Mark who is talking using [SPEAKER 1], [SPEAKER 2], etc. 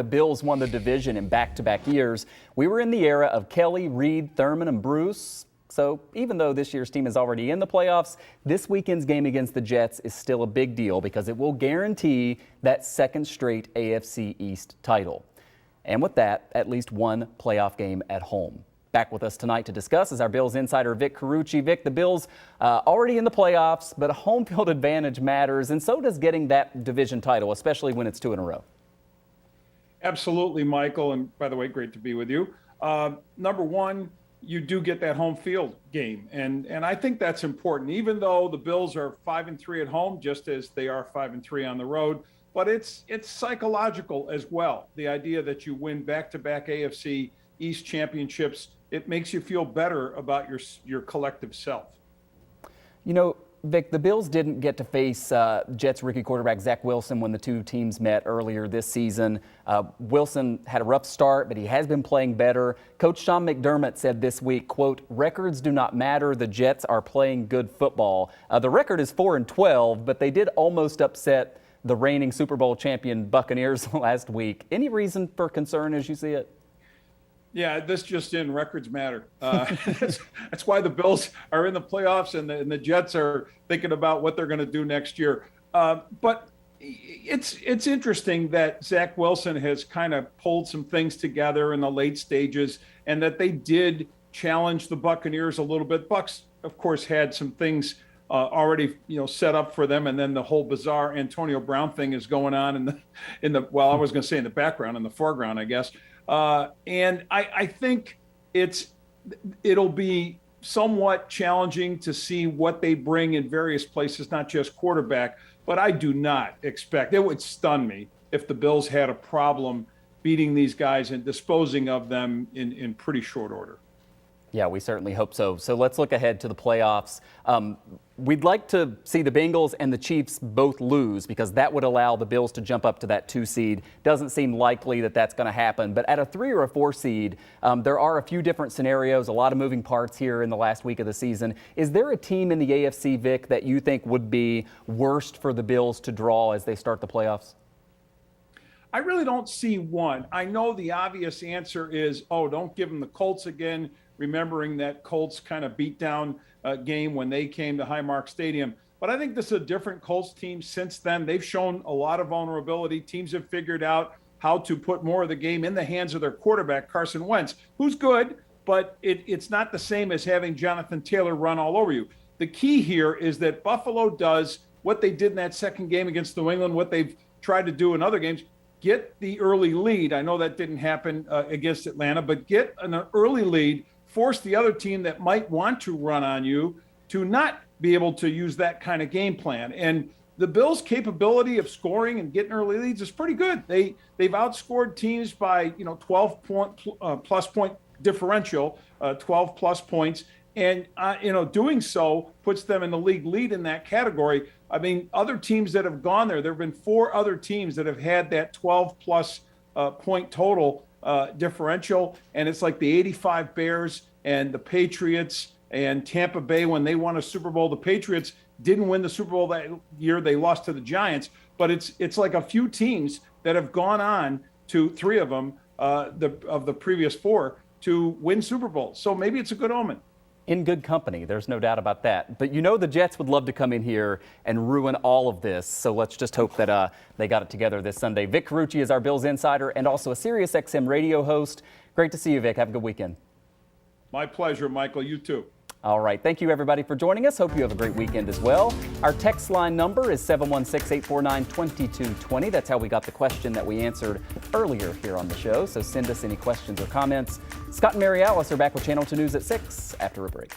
[SPEAKER 1] The Bills won the division in back-to-back years. We were in the era of Kelly, Reed, Thurman, and Bruce. So even though this year's team is already in the playoffs, this weekend's game against the Jets is still a big deal because it will guarantee that second straight AFC East title. And with that, at least one playoff game at home. Back with us tonight to discuss is our Bills insider Vic Carucci. Vic, the Bills already in the playoffs, but a home field advantage matters, and so does getting that division title, especially when it's two in a row.
[SPEAKER 2] Absolutely, Michael. And by the way, great to be with you. Number one, you do get that home field game. And I think that's important, even though the Bills are 5-3 at home, just as they are 5-3 on the road. But it's psychological as well. The idea that you win back-to-back AFC East championships, it makes you feel better about your collective self.
[SPEAKER 1] You know, Vic, the Bills didn't get to face Jets rookie quarterback Zach Wilson when the two teams met earlier this season. Wilson had a rough start, but he has been playing better. Coach Sean McDermott said this week, quote, "Records do not matter. The Jets are playing good football." The record is 4-12, but they did almost upset the reigning Super Bowl champion Buccaneers last week. Any reason for concern as you see it?
[SPEAKER 2] Yeah, this just in, records matter. That's why the Bills are in the playoffs and the Jets are thinking about what they're going to do next year. But it's interesting that Zach Wilson has kind of pulled some things together in the late stages and that they did challenge the Buccaneers a little bit. Bucs, of course, had some things already, set up for them, and then the whole bizarre Antonio Brown thing is going on in the well, I was going to say in the background, in the foreground, I guess. And I think it'll be somewhat challenging to see what they bring in various places, not just quarterback, but I do not expect, it would stun me if the Bills had a problem beating these guys and disposing of them in pretty short order.
[SPEAKER 1] Yeah, we certainly hope so. So let's look ahead to the playoffs. We'd like to see the Bengals and the Chiefs both lose because that would allow the Bills to jump up to that 2 seed. Doesn't seem likely that that's going to happen. But at a 3 or a 4 seed, there are a few different scenarios, a lot of moving parts here in the last week of the season. Is there a team in the AFC, Vic, that you think would be worst for the Bills to draw as they start the playoffs?
[SPEAKER 2] I really don't see one. I know the obvious answer is, don't give them the Colts again, remembering that Colts kind of beat down game when they came to Highmark Stadium. But I think this is a different Colts team since then. They've shown a lot of vulnerability. Teams have figured out how to put more of the game in the hands of their quarterback, Carson Wentz, who's good, but it's not the same as having Jonathan Taylor run all over you. The key here is that Buffalo does what they did in that second game against New England, what they've tried to do in other games, get the early lead. I know that didn't happen against Atlanta, but get an early lead, force the other team that might want to run on you to not be able to use that kind of game plan. And the Bills' capability of scoring and getting early leads is pretty good. They've outscored teams by 12 plus point differential, 12 plus points, and doing so puts them in the league lead in that category. I mean, other teams that have gone there have been 4 other teams that have had that 12 plus point total differential, and it's like the 85 Bears and the Patriots and Tampa Bay when they won a Super Bowl. The Patriots didn't win the Super Bowl that year. They lost to the Giants, but it's like a few teams that have gone on to 3 of them of the previous 4 to win Super Bowls. So maybe it's a good omen.
[SPEAKER 1] In good company, there's no doubt about that. But the Jets would love to come in here and ruin all of this. So let's just hope that they got it together this Sunday. Vic Carucci is our Bills insider and also a SiriusXM radio host. Great to see you, Vic. Have a good weekend.
[SPEAKER 2] My pleasure, Michael. You too.
[SPEAKER 1] All right. Thank you, everybody, for joining us. Hope you have a great weekend as well. Our text line number is 716-849-2220. That's how we got the question that we answered earlier here on the show. So send us any questions or comments. Scott and Mary Alice are back with Channel 2 News at 6 after a break.